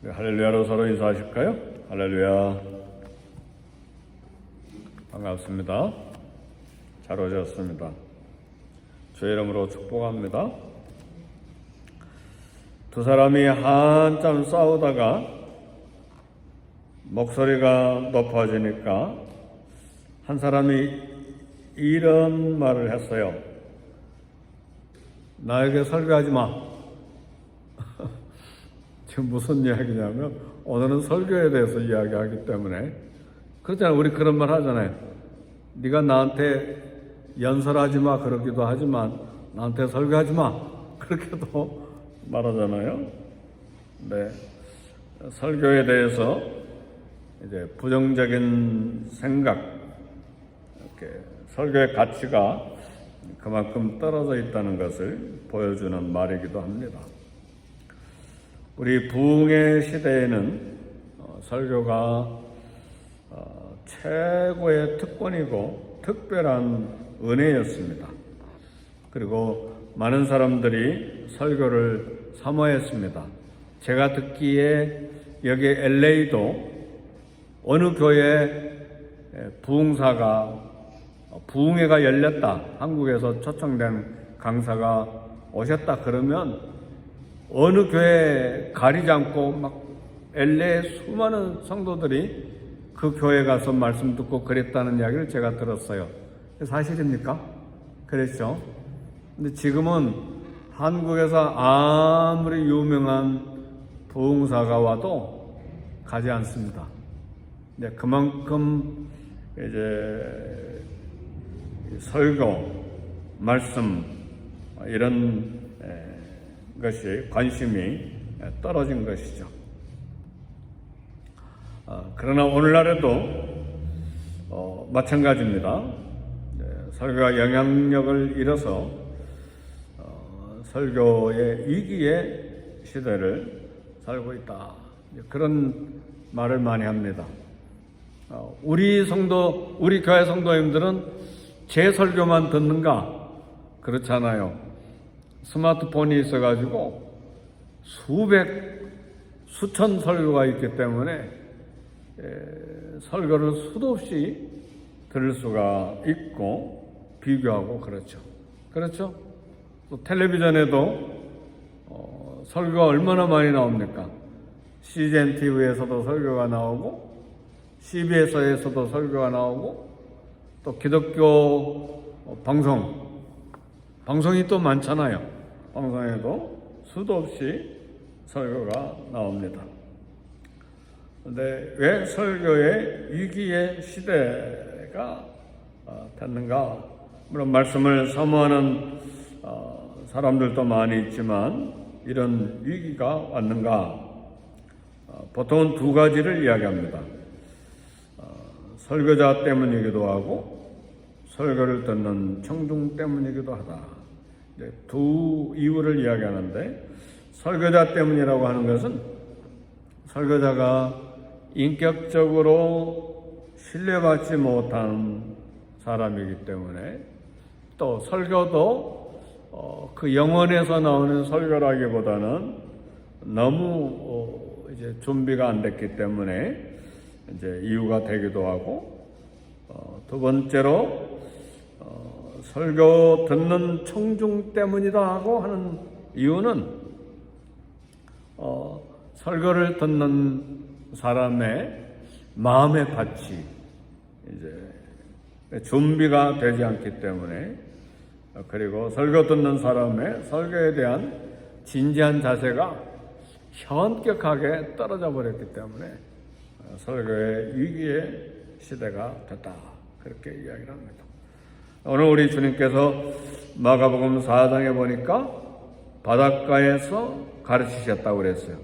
네, 할렐루야로 서로 인사하실까요? 할렐루야. 반갑습니다. 잘 오셨습니다. 주의 이름으로 축복합니다. 두 사람이 한참 싸우다가 목소리가 높아지니까 한 사람이 이런 말을 했어요. 나에게 설교하지 마. 지금 무슨 이야기냐면 오늘은 설교에 대해서 이야기하기 때문에 그렇잖아요. 우리 그런 말 하잖아요. 네가 나한테 연설하지 마 그러기도 하지만 나한테 설교하지 마 그렇게도 말하잖아요. 네, 설교에 대해서 이제 부정적인 생각, 이렇게 설교의 가치가 그만큼 떨어져 있다는 것을 보여주는 말이기도 합니다. 우리 부흥의 시대에는 설교가 최고의 특권이고 특별한 은혜였습니다. 그리고 많은 사람들이 설교를 사모했습니다. 제가 듣기에 여기 LA도 어느 교회 부흥사가 부흥회가 열렸다, 한국에서 초청된 강사가 오셨다 그러면 어느 교회 가리지 않고 막 LA 수많은 성도들이 그 교회 가서 말씀 듣고 그랬다는 이야기를 제가 들었어요. 사실입니까? 그랬죠. 근데 지금은 한국에서 아무리 유명한 부흥사가 와도 가지 않습니다. 네, 그만큼 이제 설교, 말씀 이런 것이 관심이 떨어진 것이죠. 그러나 오늘날에도 마찬가지입니다. 설교가 영향력을 잃어서 설교의 위기의 시대를 살고 있다. 그런 말을 많이 합니다. 우리 교회 성도님들은 제 설교만 듣는가? 그렇잖아요. 스마트폰이 있어가지고 수천 설교가 있기 때문에 설교를 수도 없이 들을 수가 있고 비교하고 그렇죠. 그렇죠? 또 텔레비전에도 설교가 얼마나 많이 나옵니까? CGN TV에서도 설교가 나오고 CBS에서도 설교가 나오고 또 기독교 방송이 또 많잖아요. 방송에도 수도 없이 설교가 나옵니다. 그런데 왜 설교의 위기의 시대가 됐는가? 물론 말씀을 사모하는 사람들도 많이 있지만 이런 위기가 왔는가? 보통은 두 가지를 이야기합니다. 설교자 때문이기도 하고 설교를 듣는 청중 때문이기도 하다. 두 이유를 이야기하는데 설교자 때문이라고 하는 것은 설교자가 인격적으로 신뢰받지 못한 사람이기 때문에 또 설교도 그 영혼에서 나오는 설교라기보다는 너무 이제 준비가 안 됐기 때문에 이제 이유가 되기도 하고 두 번째로 설교 듣는 청중 때문이다 하고 하는 이유는 설교를 듣는 사람의 마음의 밭이 이제 준비가 되지 않기 때문에 그리고 설교 듣는 사람의 설교에 대한 진지한 자세가 현격하게 떨어져 버렸기 때문에 설교의 위기의 시대가 됐다. 그렇게 이야기를 합니다. 오늘 우리 주님께서 마가복음 4장에 보니까 바닷가에서 가르치셨다고 그랬어요.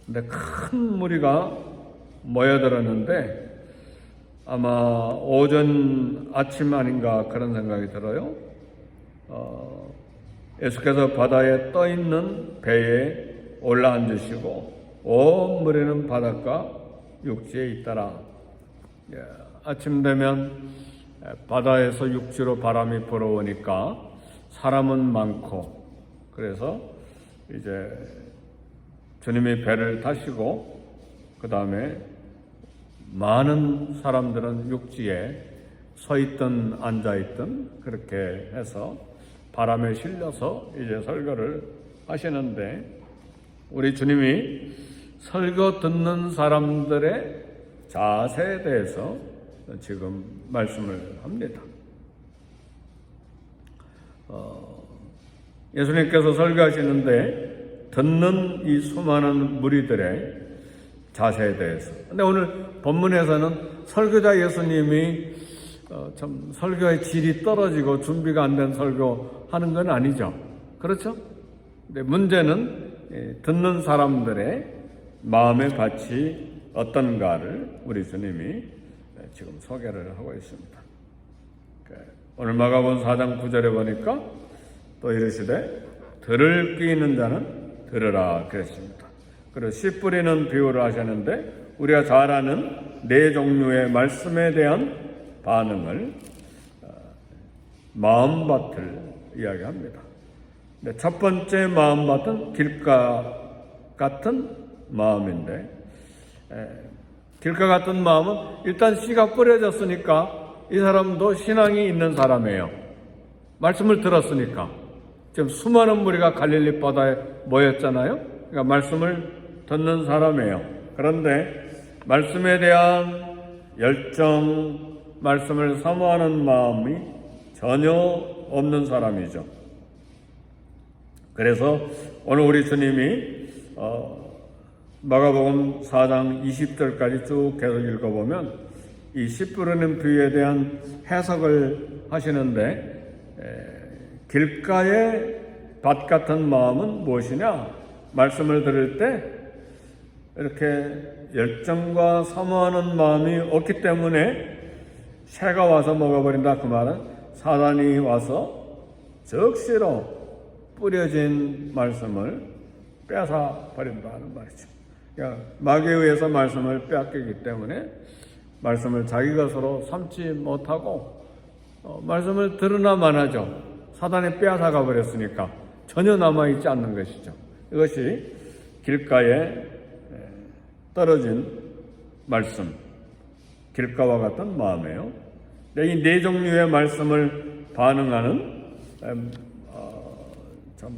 근데 큰 무리가 모여들었는데 아마 오전 아침 아닌가 그런 생각이 들어요. 예수께서 바다에 떠 있는 배에 올라 앉으시고 온 무리는 바닷가 육지에 있더라. 아침 되면 바다에서 육지로 바람이 불어오니까 사람은 많고 그래서 이제 주님이 배를 타시고 그 다음에 많은 사람들은 육지에 서 있든 앉아 있든 그렇게 해서 바람에 실려서 이제 설교를 하시는데, 우리 주님이 설교 듣는 사람들의 자세에 대해서 지금 말씀을 합니다. 예수님께서 설교하시는데 듣는 이 수많은 무리들의 자세에 대해서. 근데 오늘 본문에서는 설교자 예수님이 참 설교의 질이 떨어지고 준비가 안 된 설교하는 건 아니죠. 그렇죠? 근데 문제는 듣는 사람들의 마음의 밭이 어떤가를 우리 주님이 지금 소개를 하고 있습니다. 오늘 마가복음 4장 9절에 보니까 또 이르시되 들을 귀 있는 자는 들으라 그랬습니다. 그리고 씨 뿌리는 비유를 하셨는데, 우리가 잘 아는 네 종류의 말씀에 대한 반응을 마음밭을 이야기합니다. 첫 번째 마음밭은 길가 같은 마음인데, 길가 같은 마음은 일단 씨가 뿌려졌으니까 이 사람도 신앙이 있는 사람이에요. 말씀을 들었으니까. 지금 수많은 무리가 갈릴리 바다에 모였잖아요. 그러니까 말씀을 듣는 사람이에요. 그런데 말씀에 대한 열정, 말씀을 사모하는 마음이 전혀 없는 사람이죠. 그래서 오늘 우리 주님이 마가복음 4장 20절까지 쭉 계속 읽어보면 이 씨 뿌리는 비유에 대한 해석을 하시는데, 길가의 밭 같은 마음은 무엇이냐? 말씀을 들을 때 이렇게 열정과 사모하는 마음이 없기 때문에 새가 와서 먹어버린다. 그 말은 사단이 와서 적시로 뿌려진 말씀을 뺏어 버린다는 말이죠. 그러니까 마귀에 의해서 말씀을 빼앗기기 때문에 말씀을 자기 것으로 삼지 못하고 말씀을 들으나 마나죠. 사단이 빼앗아가 버렸으니까 전혀 남아있지 않는 것이죠. 이것이 길가에 떨어진 말씀, 길가와 같은 마음이에요. 이 네 종류의 말씀을 반응하는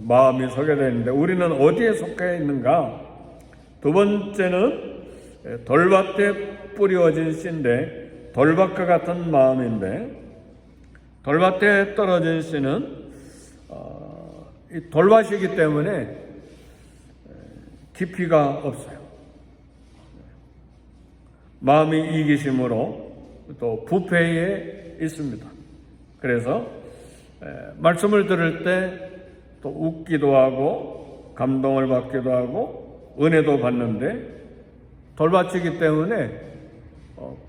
마음이 소개되어 있는데, 우리는 어디에 속해 있는가? 두 번째는 돌밭에 뿌려진 씨인데, 돌밭과 같은 마음인데, 돌밭에 떨어진 씨는 이 돌밭이기 때문에 깊이가 없어요. 마음이 이기심으로 또 부패에 있습니다. 그래서 말씀을 들을 때 또 웃기도 하고 감동을 받기도 하고 은혜도 받는데, 돌밭이기 때문에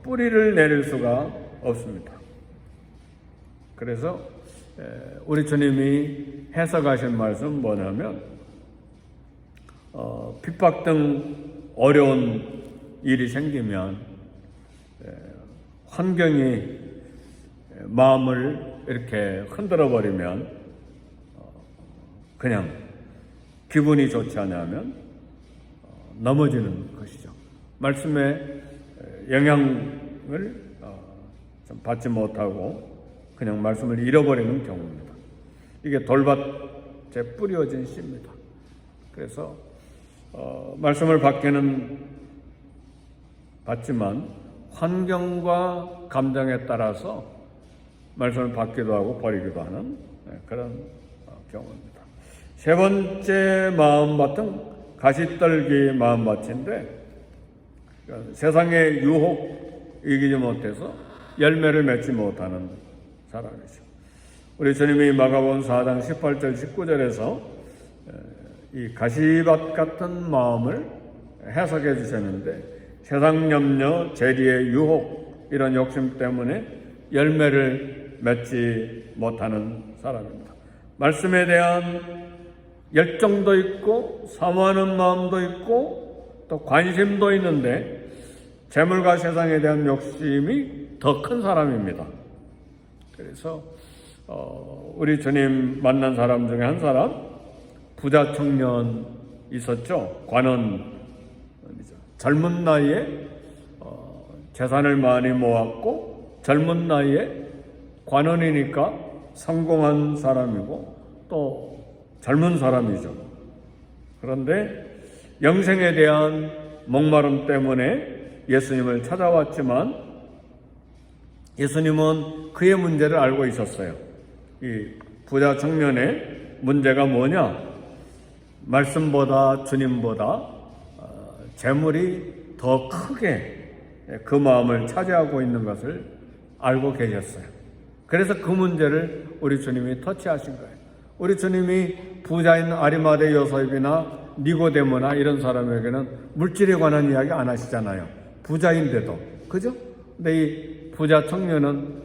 뿌리를 내릴 수가 없습니다. 그래서 우리 주님이 해석하신 말씀은 뭐냐면, 핍박 등 어려운 일이 생기면 환경이 마음을 이렇게 흔들어 버리면 그냥 기분이 좋지 않으면 넘어지는 것이죠. 말씀에 영향을 좀 받지 못하고 그냥 말씀을 잃어버리는 경우입니다. 이게 돌밭에 뿌려진 씨입니다. 그래서 말씀을 받지만 환경과 감정에 따라서 말씀을 받기도 하고 버리기도 하는 그런 경우입니다. 세 번째 마음밭은 가시떨기 마음밭인데, 세상의 유혹 이기지 못해서 열매를 맺지 못하는 사람이죠. 우리 주님이 마가복음 4장 18절 19절에서 이 가시밭 같은 마음을 해석해 주셨는데, 세상 염려, 재리의 유혹, 이런 욕심 때문에 열매를 맺지 못하는 사람입니다. 말씀에 대한 열정도 있고 사모하는 마음도 있고 또 관심도 있는데 재물과 세상에 대한 욕심이 더 큰 사람입니다. 그래서 우리 주님 만난 사람 중에 한 사람, 부자 청년이 있었죠. 관원, 젊은 나이에 재산을 많이 모았고 젊은 나이에 관원이니까 성공한 사람이고 또 젊은 사람이죠. 그런데 영생에 대한 목마름 때문에 예수님을 찾아왔지만 예수님은 그의 문제를 알고 있었어요. 이 부자 청년의 문제가 뭐냐? 말씀보다 주님보다 재물이 더 크게 그 마음을 차지하고 있는 것을 알고 계셨어요. 그래서 그 문제를 우리 주님이 터치하신 거예요. 우리 주님이 부자인 아리마대 요셉이나 니고데모나 이런 사람에게는 물질에 관한 이야기 안 하시잖아요. 부자인데도. 그죠? 근데 이 부자 청년은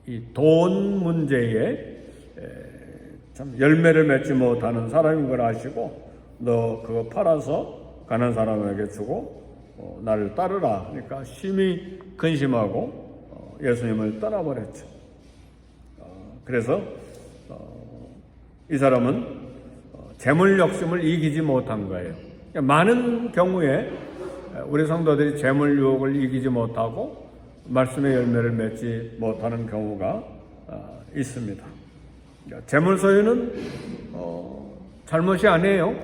이 돈 문제에 참 열매를 맺지 못하는 사람인 걸 아시고 너 그거 팔아서 가난 사람에게 주고 나를 따르라. 그러니까 심히 근심하고 예수님을 떠나버렸죠. 그래서 이 사람은 재물 욕심을 이기지 못한 거예요. 많은 경우에 우리 성도들이 재물 유혹을 이기지 못하고 말씀의 열매를 맺지 못하는 경우가 있습니다. 재물 소유는 잘못이 아니에요.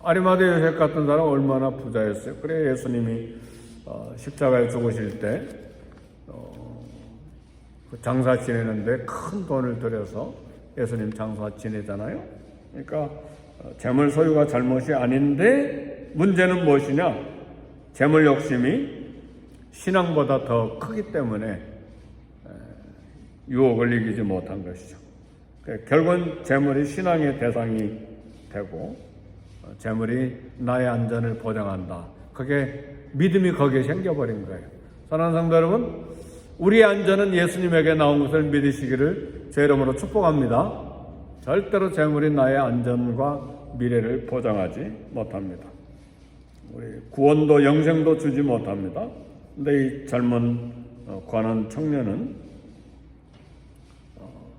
아리마대 요셉 같은 사람 얼마나 부자였어요. 그래 예수님이 십자가에 죽으실 때 장사 지내는데 큰 돈을 들여서 예수님 장사 지내잖아요. 그러니까 재물 소유가 잘못이 아닌데 문제는 무엇이냐? 재물 욕심이 신앙보다 더 크기 때문에 유혹을 이기지 못한 것이죠. 결국은 재물이 신앙의 대상이 되고 재물이 나의 안전을 보장한다. 그게 믿음이 거기에 생겨버린 거예요. 사랑하는 성도 여러분, 우리의 안전은 예수님에게 나온 것을 믿으시기를 제 이름으로 축복합니다. 절대로 재물이 나의 안전과 미래를 보장하지 못합니다. 우리 구원도 영생도 주지 못합니다. 근데 이 젊은 관원 청년은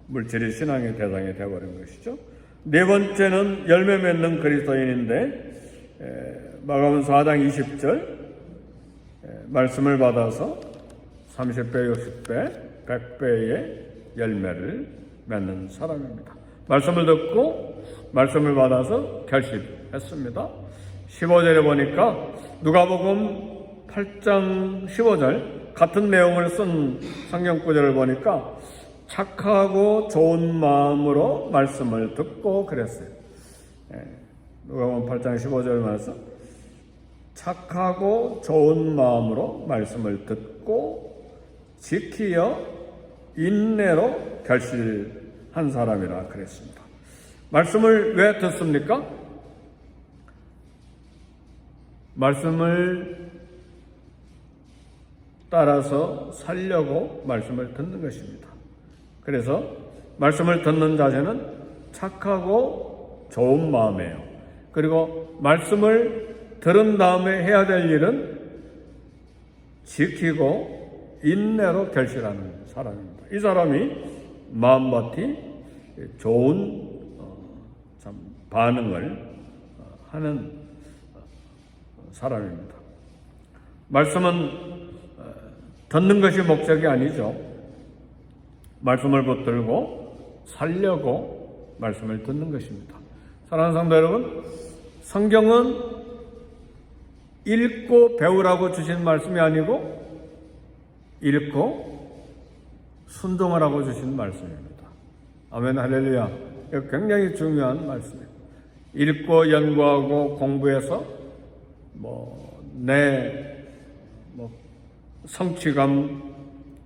물질이 신앙의 대상이 되어버린 것이죠. 네 번째는 열매 맺는 그리스도인인데 마가복음 4장 20절 말씀을 받아서 30배, 60배, 100배의 열매를 맺는 사람입니다. 말씀을 듣고 말씀을 받아서 결실했습니다. 15절에 보니까 누가복음 8장 15절 같은 내용을 쓴 성경 구절을 보니까 착하고 좋은 마음으로 말씀을 듣고 그랬어요. 누가복음 8장 15절 말씀 착하고 좋은 마음으로 말씀을 듣고 지키어 인내로 결실한 사람이라 그랬습니다. 말씀을 왜 듣습니까? 말씀을 따라서 살려고 말씀을 듣는 것입니다. 그래서 말씀을 듣는 자세는 착하고 좋은 마음이에요. 그리고 말씀을 들은 다음에 해야 될 일은 지키고 인내로 결실하는 사람입니다. 이 사람이 마음밭이 좋은 참 반응을 하는 사람입니다. 말씀은 듣는 것이 목적이 아니죠. 말씀을 붙들고 살려고 말씀을 듣는 것입니다. 사랑하는 성도 여러분, 성경은 읽고 배우라고 주신 말씀이 아니고 읽고 순종하라고 주신 말씀입니다. 아멘, 할렐루야. 이거 굉장히 중요한 말씀이에요. 읽고 연구하고 공부해서 내 성취감,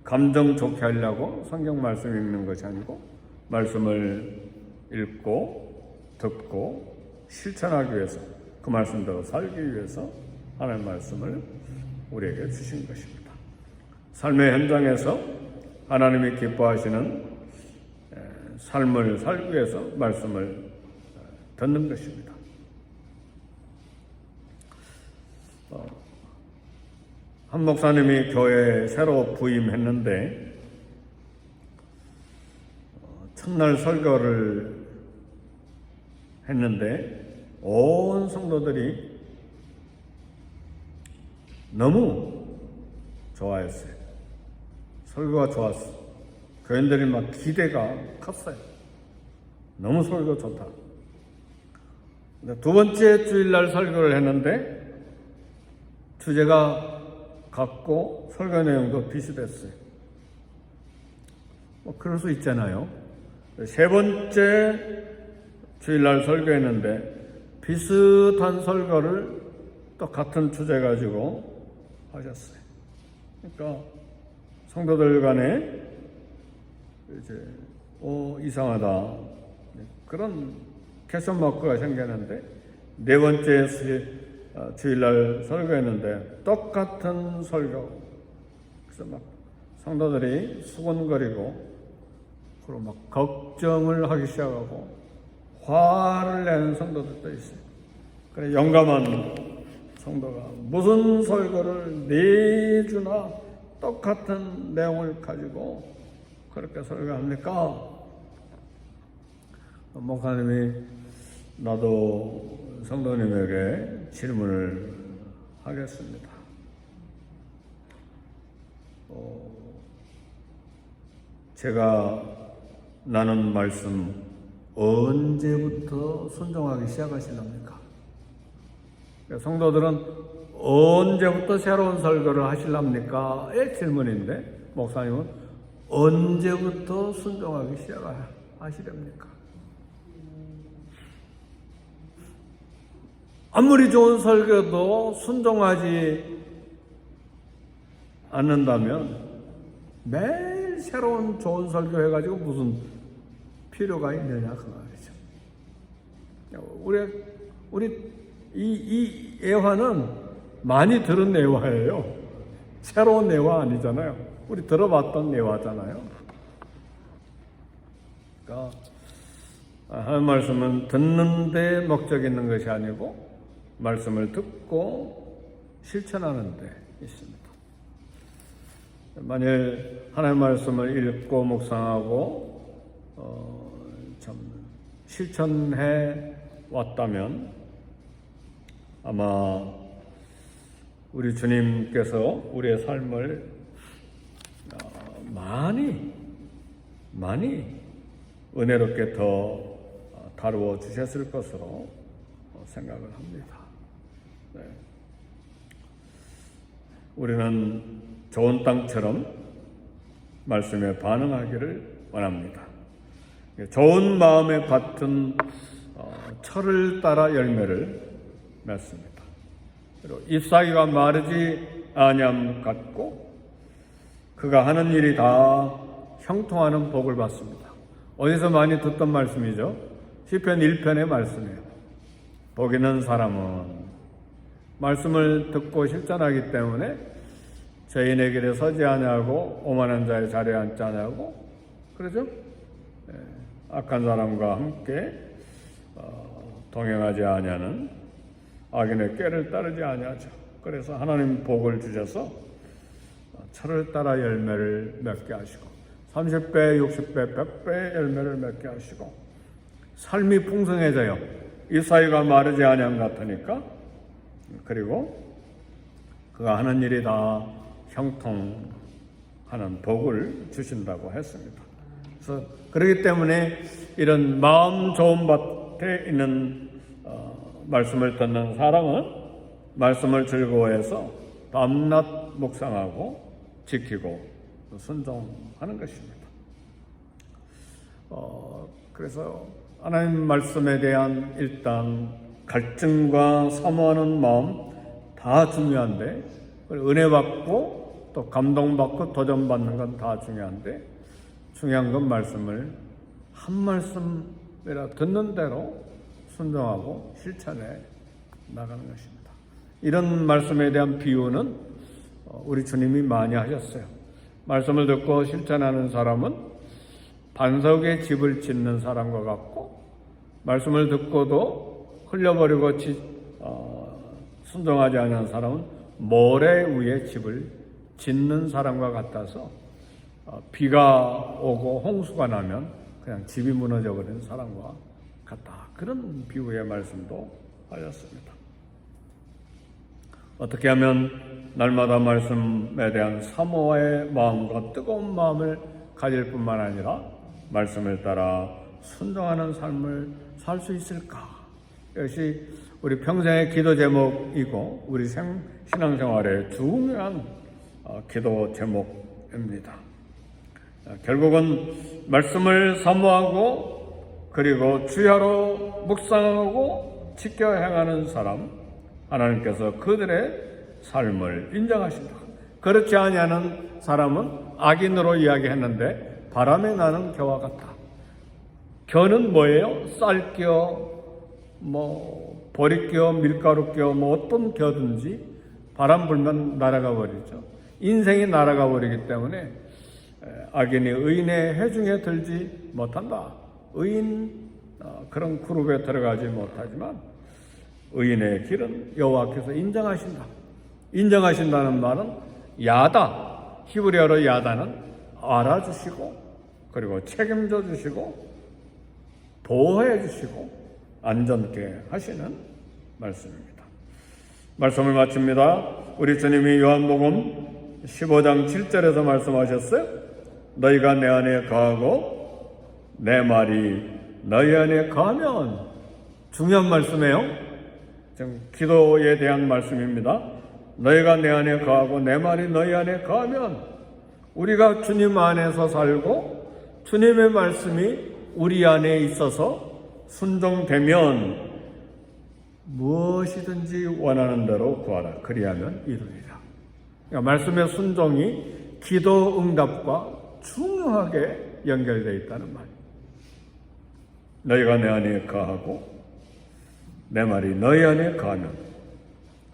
감정 좋게 하려고 성경 말씀 읽는 것이 아니고 말씀을 읽고 듣고 실천하기 위해서 그 말씀대로 살기 위해서 하나님의 말씀을 우리에게 주신 것입니다. 삶의 현장에서 하나님이 기뻐하시는 삶을 살기 위해서 말씀을 듣는 것입니다. 한 목사님이 교회에 새로 부임했는데 첫날 설교를 했는데 온 성도들이 너무 좋아했어요. 설교가 좋았어. 교인들이 막 기대가 컸어요. 너무 설교 좋다. 두 번째 주일날 설교를 했는데 주제가 같고 설교 내용도 비슷했어요. 그럴 수 있잖아요. 세 번째 주일날 설교했는데 비슷한 설교를 또 같은 주제 가지고 하셨어요. 그러니까 성도들 간에 이제 이상하다 그런 캐션 마크가 생겼는데 네 번째 주일날 설교했는데 똑같은 설교. 그래서 막 성도들이 수군거리고 그리고 막 걱정을 하기 시작하고 화를 내는 성도들도 있어요. 그래 용감한 성도가 무슨 설교를 네 주나 똑같은 내용을 가지고 그렇게 설교합니까? 목사님이 나도 성도님에게 질문을 하겠습니다. 제가 나눈 말씀 언제부터 순종하기 시작하실랍니까? 성도들은 언제부터 새로운 설교를 하실랍니까? 의 질문인데 목사님은 언제부터 순종하기 시작하시렵니까? 아무리 좋은 설교도 순종하지 않는다면 매일 새로운 좋은 설교 해가지고 무슨 필요가 있느냐 그 말이죠. 우리 이 예화는 많이 들은 예화예요. 새로운 예화 아니잖아요. 우리 들어봤던 예화잖아요. 그러니까 하는 말씀은 듣는 데 목적이 있는 것이 아니고 말씀을 듣고 실천하는 데 있습니다. 만일 하나님의 말씀을 읽고 묵상하고 참 실천해 왔다면 아마 우리 주님께서 우리의 삶을 많이 은혜롭게 더 다루어 주셨을 것으로 생각을 합니다. 네. 우리는 좋은 땅처럼 말씀에 반응하기를 원합니다. 좋은 마음에 밭은 철을 따라 열매를 맺습니다. 그리고 잎사귀가 마르지 아니함 같고 그가 하는 일이 다 형통하는 복을 받습니다. 어디서 많이 듣던 말씀이죠? 시편 1편의 말씀이에요. 복 있는 사람은 말씀을 듣고 실천하기 때문에 죄인의 길에 서지 아니하고 오만한 자의 자리에 앉지 아니하고 그러죠? 악한 사람과 함께 동행하지 아니하는 악인의 꾀를 따르지 아니하죠. 그래서 하나님 복을 주셔서 철을 따라 열매를 맺게 하시고 30배, 60배, 100배 열매를 맺게 하시고 삶이 풍성해져요. 이 사이가 마르지 아니함 같으니까. 그리고 그가 하는 일이 다 형통하는 복을 주신다고 했습니다. 그래서 그렇기 때문에 이런 마음 좋은 밭에 있는 말씀을 듣는 사람은 말씀을 즐거워해서 밤낮 묵상하고 지키고 순종하는 것입니다. 그래서 하나님 말씀에 대한 일단 갈증과 사모하는 마음 다 중요한데 은혜 받고 또 감동받고 도전받는 건 다 중요한데 중요한 건 말씀을 한 말씀이라 듣는 대로 순종하고 실천해 나가는 것입니다. 이런 말씀에 대한 비유는 우리 주님이 많이 하셨어요. 말씀을 듣고 실천하는 사람은 반석에 집을 짓는 사람과 같고 말씀을 듣고도 흘려버리고 순종하지 않은 사람은 모래 위에 집을 짓는 사람과 같아서 비가 오고 홍수가 나면 그냥 집이 무너져 버리는 사람과 같다. 그런 비유의 말씀도 하였습니다. 어떻게 하면 날마다 말씀에 대한 사모의 마음과 뜨거운 마음을 가질 뿐만 아니라 말씀을 따라 순종하는 삶을 살 수 있을까? 이것이 우리 평생의 기도 제목이고 우리 신앙생활의 중요한 기도 제목입니다. 결국은 말씀을 사모하고 그리고 주야로 묵상하고 지켜 행하는 사람, 하나님께서 그들의 삶을 인정하신다. 그렇지 아니하는 사람은 악인으로 이야기했는데 바람에 나는 겨와 같다. 겨는 뭐예요? 쌀겨, 보리겨, 밀가루겨, 어떤 겨든지 바람 불면 날아가 버리죠. 인생이 날아가 버리기 때문에 악인이 의인의 해중에 들지 못한다. 의인 그런 그룹에 들어가지 못하지만 의인의 길은 여호와께서 인정하신다. 인정하신다는 말은 야다, 히브리어로 야다는 알아주시고 그리고 책임져 주시고 보호해 주시고 안전케 하시는 말씀입니다. 말씀을 마칩니다. 우리 주님이 요한복음 15장 7절에서 말씀하셨어요. 너희가 내 안에 거하고 내 말이 너희 안에 거하면, 중요한 말씀이에요. 지금 기도에 대한 말씀입니다. 너희가 내 안에 거하고 내 말이 너희 안에 거하면, 우리가 주님 안에서 살고 주님의 말씀이 우리 안에 있어서 순종되면 무엇이든지 원하는 대로 구하라. 그리하면 이루리라. 그러니까 말씀의 순종이 기도 응답과 중요하게 연결되어 있다는 말. 너희가 내 안에 거하고 내 말이 너희 안에 거하면,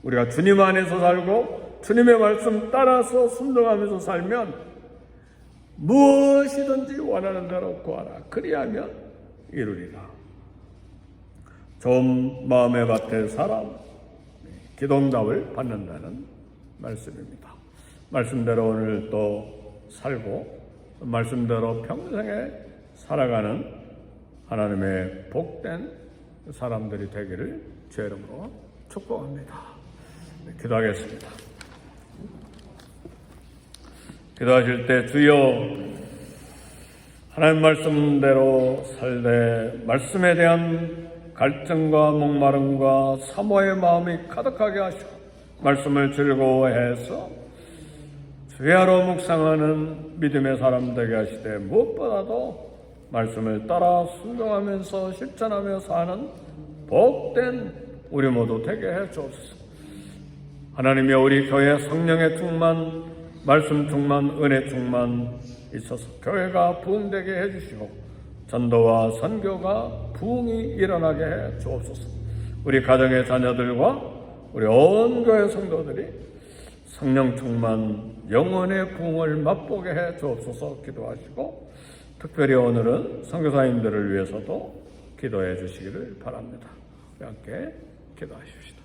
우리가 주님 안에서 살고 주님의 말씀 따라서 순종하면서 살면 무엇이든지 원하는 대로 구하라. 그리하면 이루리라. 좋은 마음의 밭에 사람 기도응답을 받는다는 말씀입니다. 말씀대로 오늘 또 살고 말씀대로 평생에 살아가는 하나님의 복된 사람들이 되기를 주의 이름으로 축복합니다. 기도하겠습니다. 기도하실 때 주여, 하나님 말씀대로 살되 말씀에 대한 갈증과 목마름과 사모의 마음이 가득하게 하시고 말씀을 즐거워해서 주야로 묵상하는 믿음의 사람 되게 하시되 무엇보다도 말씀을 따라 순종하면서 실천하며 사는 복된 우리 모두 되게 해 주옵소서. 하나님이 우리 교회 성령의 충만, 말씀 충만, 은혜 충만 있어서 교회가 부흥되게 해주시고 전도와 선교가 부흥이 일어나게 해 주옵소서. 우리 가정의 자녀들과 우리 온 교회 성도들이 성령 충만 영원의 부흥을 맛보게 해 주옵소서. 기도하시고 특별히 오늘은 선교사님들을 위해서도 기도해 주시기를 바랍니다. 함께 기도하십시오.